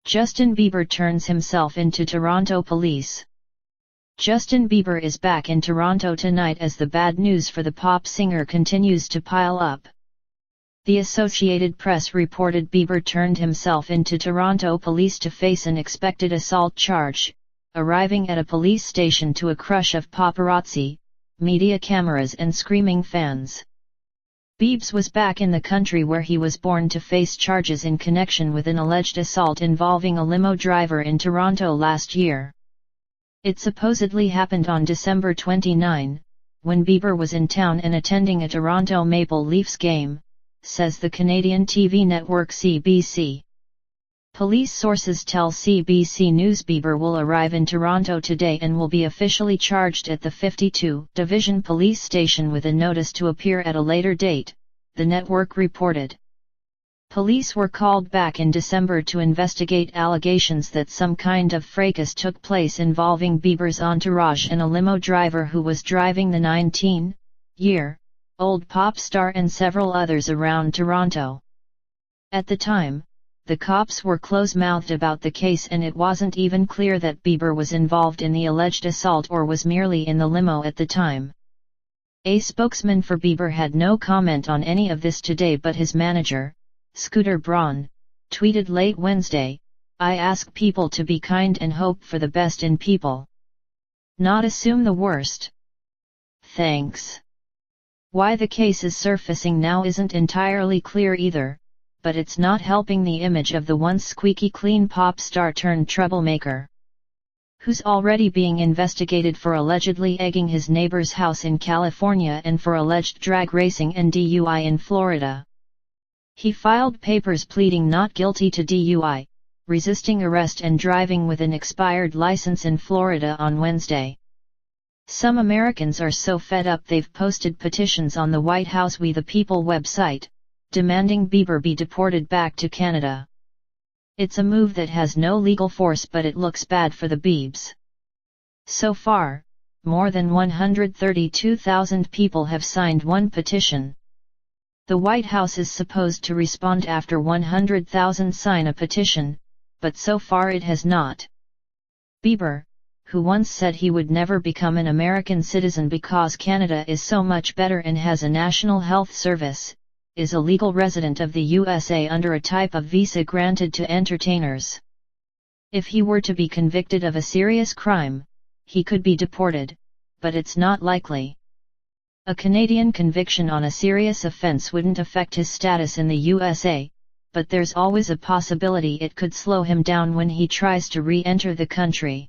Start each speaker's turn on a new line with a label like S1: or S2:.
S1: Justin Bieber turns himself into Toronto police. Justin Bieber is back in Toronto tonight as the bad news for the pop singer continues to pile up. The Associated Press reported Bieber turned himself into Toronto police to face an expected assault charge, arriving at a police station to a crush of paparazzi, media cameras and screaming fans. Biebs was back in the country where he was born to face charges in connection with an alleged assault involving a limo driver in Toronto last year. It supposedly happened on December 29, when Bieber was in town and attending a Toronto Maple Leafs game, says the Canadian TV network CBC. Police sources tell CBC News Bieber will arrive in Toronto today and will be officially charged at the 52 Division Police Station with a notice to appear at a later date, the network reported. Police were called back in December to investigate allegations that some kind of fracas took place involving Bieber's entourage and a limo driver who was driving the 19-year-old pop star and several others around Toronto. At the time, the cops were close-mouthed about the case and it wasn't even clear that Bieber was involved in the alleged assault or was merely in the limo at the time. A spokesman for Bieber had no comment on any of this today, but his manager, Scooter Braun, tweeted late Wednesday, "I ask people to be kind and hope for the best in people. Not assume the worst. Thanks." Why the case is surfacing now isn't entirely clear either, but it's not helping the image of the once squeaky clean pop star turned troublemaker, who's already being investigated for allegedly egging his neighbor's house in California and for alleged drag racing and DUI in Florida. He filed papers pleading not guilty to DUI, resisting arrest and driving with an expired license in Florida on Wednesday. Some Americans are so fed up they've posted petitions on the White House We the People website, demanding Bieber be deported back to Canada. It's a move that has no legal force, but it looks bad for the Biebs. So far, more than 132,000 people have signed one petition. The White House is supposed to respond after 100,000 sign a petition, but so far it has not. Bieber, who once said he would never become an American citizen because Canada is so much better and has a national health service, is a legal resident of the USA under a type of visa granted to entertainers. If he were to be convicted of a serious crime, he could be deported, but it's not likely. A Canadian conviction on a serious offense wouldn't affect his status in the USA, but there's always a possibility it could slow him down when he tries to re-enter the country.